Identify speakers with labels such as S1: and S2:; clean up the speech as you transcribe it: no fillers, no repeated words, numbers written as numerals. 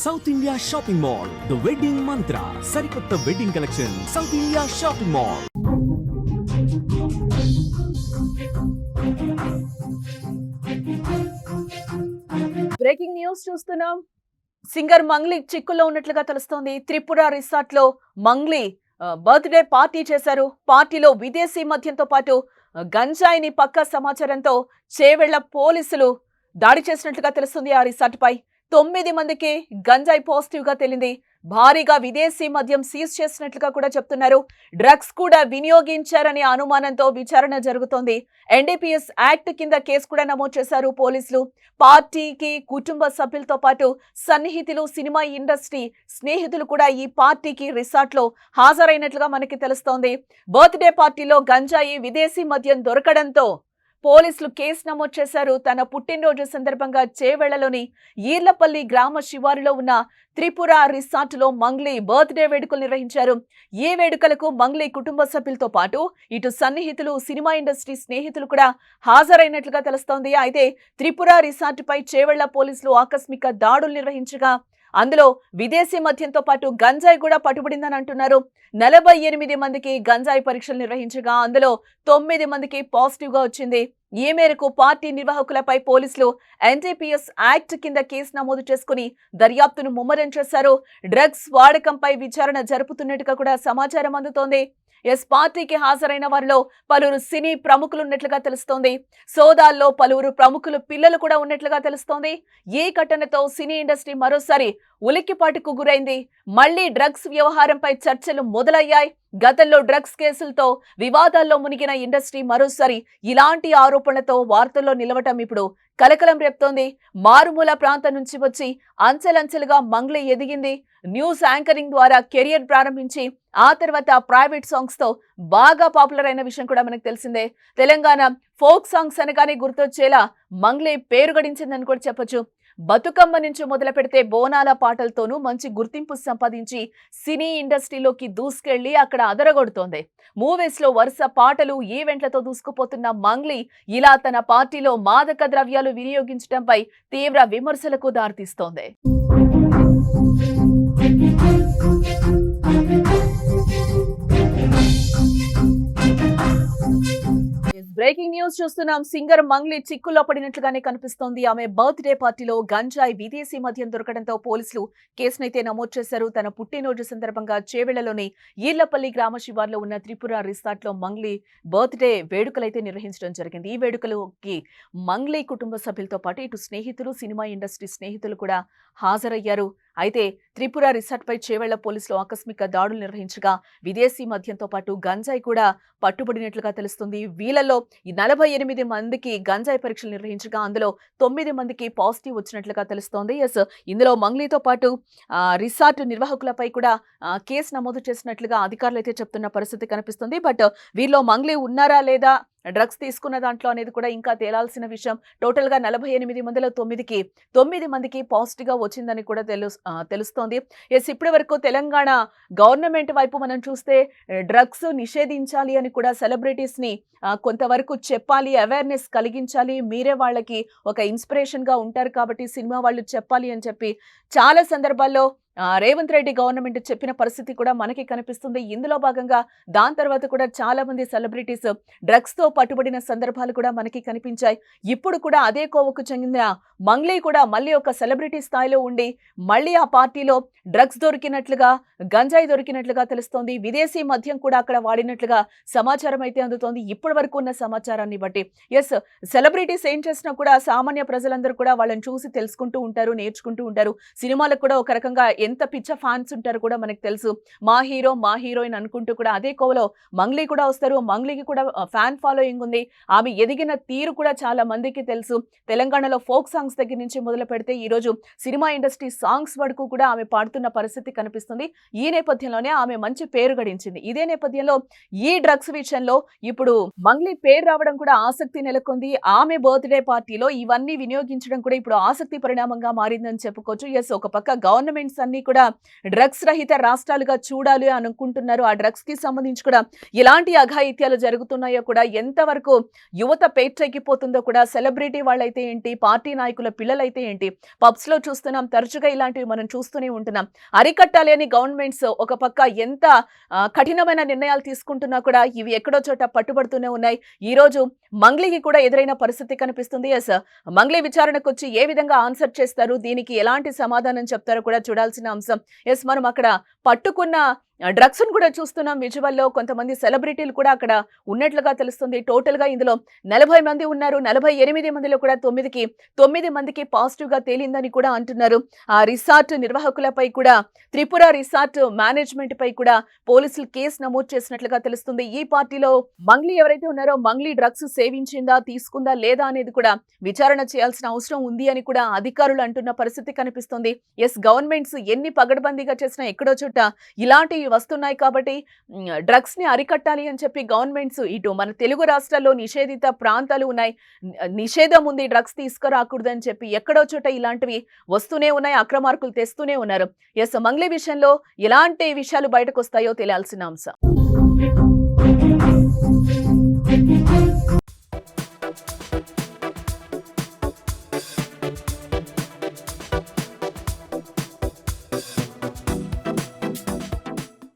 S1: South India shopping mall, the wedding మంత్ర, సరికొత్త wedding collection, south India shopping mall.
S2: Breaking news చూస్తున్నాం. Singer Mangli చిక్కుల్లో ఉన్నట్లుగా తెలుస్తోంది. త్రిపుర రిసార్ట్ లో మంగ్లీ బర్త్డే పార్టీ చేశారు. పార్టీలో విదేశీ మద్యంతో పాటు గంజాయిని పక్కా సమాచారంతో చేవెళ్ల పోలీసులు దాడి చేసినట్లుగా తెలుస్తుంది. ఆ రిసార్ట్ పై 9 మందికి గంజాయి పాజిటివ్ గా తేలింది. భారీగా విదేశీ మద్యం సీజ్ చేసినట్లుగా కూడా చెప్తున్నారు. డ్రగ్స్ కూడా వినియోగించారనే అనుమానంతో విచారణ జరుగుతోంది. ఎన్డీపీఎస్ యాక్ట్ కింద కేసు కూడా నమోదు చేశారు పోలీసులు. పార్టీకి కుటుంబ సభ్యులతో పాటు సన్నిహితులు, సినిమా ఇండస్ట్రీ స్నేహితులు కూడా ఈ పార్టీకి రిసార్ట్ లో హాజరైనట్లుగా మనకి తెలుస్తోంది. బర్త్డే పార్టీలో గంజాయి, విదేశీ మద్యం దొరకడంతో పోలీసులు కేసు నమోదు చేశారు. తన పుట్టినరోజు సందర్భంగా చేవెళ్లలోని ఈర్లపల్లి గ్రామ శివారులో ఉన్న త్రిపుర రిసార్టులో మంగ్లీ బర్త్డే వేడుకలు నిర్వహించారు. ఈ వేడుకలకు మంగ్లీ కుటుంబ సభ్యులతో పాటు ఇటు సన్నిహితులు, సినిమా ఇండస్ట్రీ స్నేహితులు కూడా హాజరైనట్లుగా తెలుస్తోంది. అయితే త్రిపుర రిసార్టుపై చేవెళ్ల పోలీసులు ఆకస్మిక దాడులు నిర్వహించగా అందులో విదేశీ మద్యంతో పాటు గంజాయి కూడా పట్టుబడిందని అంటున్నారు. 48 మందికి గంజాయి పరీక్షలు నిర్వహించగా అందులో 9 మందికి పాజిటివ్ గా వచ్చింది. ఈ మేరకు పార్టీ నిర్వాహకులపై పోలీసులు ఎన్డీపీఎస్ యాక్ట్ కింద కేసు నమోదు చేసుకుని దర్యాప్తును ముమ్మరం చేశారు. డ్రగ్స్ వాడకంపై విచారణ జరుపుతున్నట్టుగా కూడా సమాచారం అందుతోంది. పార్టీకి హాజరైన వారిలో పలువురు సినీ ప్రముఖులు ఉన్నట్లుగా తెలుస్తోంది. సోదాల్లో పలువురు ప్రముఖులు పిల్లలు కూడా ఉన్నట్లుగా తెలుస్తోంది. ఈ ఘటనతో సినీ ఇండస్ట్రీ మరోసారి ఉలిక్కిపాటుకు గురైంది. మళ్లీ డ్రగ్స్ వ్యవహారంపై చర్చలు మొదలయ్యాయి. గతంలో డ్రగ్స్ కేసులతో వివాదాల్లో మునిగిన ఇండస్ట్రీ మరోసారి ఇలాంటి ఆరోపణలతో వార్తల్లో నిలవటం ఇప్పుడు కలకలం రేపుతోంది. మారుమూల ప్రాంతం నుంచి వచ్చి అంచెలంచెలుగా మంగ్లీ ఎదిగింది. న్యూస్ యాంకరింగ్ ద్వారా కెరియర్ ప్రారంభించి ఆ తర్వాత ప్రైవేట్ సాంగ్స్ తో బాగా పాపులర్ అయిన విషయం కూడా మనకు తెలిసిందే. తెలంగాణ ఫోక్ సాంగ్స్ అనగానే గుర్తొచ్చేలా మంగ్లీ పేరు గడించిందని కూడా చెప్పొచ్చు. బతుకమ్మ నుంచి మొదలు పెడితే బోనాల పాటలతోనూ మంచి గుర్తింపు సంపాదించి సినీ ఇండస్ట్రీలోకి దూసుకెళ్లి అక్కడ అదరగొడుతోంది. మూవీస్ లో వరుస పాటలు, ఈవెంట్లతో దూసుకుపోతున్న మంగ్లీ ఇలా తన పార్టీలో మాదక ద్రవ్యాలు వినియోగించడంపై తీవ్ర విమర్శలకు దారితీస్తోంది. బ్రేకింగ్ న్యూస్ చూస్తున్నాం. సింగర్ మంగ్లీ చిక్కుల్లో పడినట్లుగానే కనిపిస్తోంది. ఆమె బర్త్డే పార్టీలో గంజాయి, విదేశీ మద్యం దొరకడంతో పోలీసులు కేసునైతే నమోదు చేశారు. తన పుట్టినరోజు సందర్భంగా చేవెళ్లలోని ఈర్లపల్లి గ్రామ శివార్లో ఉన్న త్రిపుర రిసార్ట్ లో మంగ్లీ బర్త్డే వేడుకలైతే నిర్వహించడం జరిగింది. ఈ వేడుకలకి మంగ్లీ కుటుంబ సభ్యులతో పాటు ఇటు స్నేహితులు, సినిమా ఇండస్ట్రీ స్నేహితులు కూడా హాజరయ్యారు. అయితే త్రిపుర రిసార్ట్ పై చేవెళ్ల పోలీసులు ఆకస్మిక దాడులు నిర్వహించగా విదేశీ మద్యంతో పాటు గంజాయి కూడా పట్టుబడినట్లుగా తెలుస్తుంది. వీళ్ళలో 48 మందికి గంజాయి పరీక్షలు నిర్వహించగా అందులో 9 మందికి పాజిటివ్ వచ్చినట్లుగా తెలుస్తోంది. ఇందులో మంగ్లీతో పాటు రిసార్ట్ నిర్వాహకులపై కూడా కేసు నమోదు చేసినట్లుగా అధికారులు అయితే చెప్తున్న పరిస్థితి కనిపిస్తుంది. బట్ వీళ్ళలో మంగ్లీ ఉన్నారా లేదా, డ్రగ్స్ తీసుకున్న దాంట్లో అనేది కూడా ఇంకా తేలాల్సిన విషయం. టోటల్ గా 48 మందిలో 9 మందికి పాజిటివ్ గా వచ్చిందని కూడా తెలుస్తోంది. ఇప్పటి వరకు తెలంగాణ గవర్నమెంట్ వైపు మనం చూస్తే డ్రగ్స్ నిషేధించాలి అని కూడా సెలబ్రిటీస్ ని కొంతవరకు చెప్పాలి, అవేర్నెస్ కలిగించాలి, మీరే వాళ్ళకి ఒక ఇన్స్పిరేషన్ గా ఉంటారు కాబట్టి సినిమా వాళ్ళు చెప్పాలి అని చెప్పి చాలా సందర్భాల్లో రేవంత్ రెడ్డి గవర్నమెంట్ చెప్పిన పరిస్థితి కూడా మనకి కనిపిస్తుంది. ఇందులో భాగంగా దాని తర్వాత కూడా చాలా మంది సెలబ్రిటీస్ డ్రగ్స్ తో పట్టుబడిన సందర్భాలు కూడా మనకి కనిపించాయి. ఇప్పుడు కూడా అదే కోవకు చెందిన మంగ్లీ కూడా మళ్ళీ ఒక సెలబ్రిటీ స్థాయిలో ఉండి మళ్ళీ ఆ పార్టీలో డ్రగ్స్ దొరికినట్లుగా, గంజాయి దొరికినట్లుగా తెలుస్తోంది. విదేశీ మద్యం కూడా అక్కడ వాడినట్లుగా సమాచారం అయితే అందుతోంది ఇప్పటి వరకు ఉన్న సమాచారాన్ని బట్టి. సెలబ్రిటీస్ ఏం చేసినా కూడా సామాన్య ప్రజలందరూ కూడా వాళ్ళని చూసి తెలుసుకుంటూ ఉంటారు, నేర్చుకుంటూ ఉంటారు. సినిమాలకు కూడా ఒక రకంగా ఎంత పిచ్చ ఫ్యాన్స్ ఉంటారు కూడా మనకు తెలుసు. మా హీరో, మా హీరోయిన్ అనుకుంటూ కూడా అదే కోవలో మంగ్లీ కూడా వస్తారు. మంగ్లీకి కూడా ఫ్యాన్ ఫాలోయింగ్ ఉంది. ఆమె ఎదిగిన తీరు కూడా చాలా మందికి తెలుసు. తెలంగాణలో ఫోక్ సాంగ్స్ దగ్గర నుంచి మొదలు పెడితే ఈ రోజు సినిమా ఇండస్ట్రీ సాంగ్స్ వరకు కూడా ఆమె పాడుతున్న పరిస్థితి కనిపిస్తుంది. ఈ నేపథ్యంలోనే ఆమె మంచి పేరు గడించింది. ఇదే నేపథ్యంలో ఈ డ్రగ్స్ విషయంలో ఇప్పుడు మంగ్లీ పేరు రావడం కూడా ఆసక్తి నెలకొంది. ఆమె బర్త్డే పార్టీలో ఇవన్నీ వినియోగించడం కూడా ఇప్పుడు ఆసక్తి పరిణామంగా మారిందని చెప్పుకోవచ్చు. ఒక పక్క గవర్నమెంట్స్ అన్ని రాష్ట్రాలన్నీ కూడా డ్రగ్స్ రహిత రాష్ట్రాలుగా చూడాలి అనుకుంటున్నారు. ఆ డ్రగ్స్ కి సంబంధించి కూడా ఎలాంటి అఘాయిత్యాలు జరుగుతున్నాయో కూడా, ఎంతవరకు యువత పేట్రెక్కిపోతుందో కూడా, సెలబ్రిటీ వాళ్ళైతే ఏంటి, పార్టీ నాయకుల పిల్లలైతే ఏంటి, పబ్స్ లో చూస్తున్నాం, తరచుగా ఇలాంటివి మనం చూస్తూనే ఉంటున్నాం. అరికట్టాలి అని గవర్నమెంట్స్ ఒక పక్క ఎంత కఠినమైన నిర్ణయాలు తీసుకుంటున్నా కూడా ఇవి ఎక్కడో చోట పట్టుబడుతూనే ఉన్నాయి. ఈ రోజు మంగ్లీకి కూడా ఎదురైన పరిస్థితి కనిపిస్తుంది. ఎస్, మంగ్లీ విచారణకు వచ్చి ఏ విధంగా ఆన్సర్ చేస్తారు, దీనికి ఎలాంటి సమాధానం చెప్తారో కూడా చూడాల్సిన అంశం. ఎస్, మనం అక్కడ పట్టుకున్న డ్రగ్స్ ను కూడా చూస్తున్నాం. విజువల్లో కొంతమంది సెలబ్రిటీలు కూడా అక్కడ ఉన్నట్లుగా తెలుస్తుంది. టోటల్ గా ఇందులో 40 మంది ఉన్నారు. 48 మందిలో కూడా 9 మందికి పాజిటివ్ గా తేలిందని కూడా అంటున్నారు. ఆ రిసార్ట్ నిర్వాహకులపై కూడా, త్రిపుర రిసార్ట్ మేనేజ్మెంట్ పై కూడా పోలీసులు కేసు నమోదు చేసినట్లుగా తెలుస్తుంది. ఈ పార్టీలో మంగ్లీ ఎవరైతే ఉన్నారో, మంగ్లీ డ్రగ్స్ సేవించిందా, తీసుకుందా లేదా అనేది కూడా విచారణ చేయాల్సిన అవసరం ఉంది అని కూడా అధికారులు అంటున్న పరిస్థితి కనిపిస్తుంది. ఎస్, గవర్నమెంట్స్ ఎన్ని పగడ్బందీగా చేసినా ఎక్కడో చోట ఇలాంటి వస్తున్నాయి. కాబట్టి డ్రగ్స్ ని అరికట్టాలి అని చెప్పి గవర్నమెంట్స్, ఇటు మన తెలుగు రాష్ట్రాల్లో నిషేధిత ప్రాంతాలు ఉన్నాయి, నిషేధం ఉంది, డ్రగ్స్ తీసుకురాకూడదు అని చెప్పి ఎక్కడో చోట ఇలాంటివి వస్తూనే ఉన్నాయి, అక్రమార్కులు తెస్తూనే ఉన్నారు. ఎస్, మంగ్లీ విషయంలో ఎలాంటి విషయాలు బయటకు వస్తాయో తెలియాల్సిన అంశం.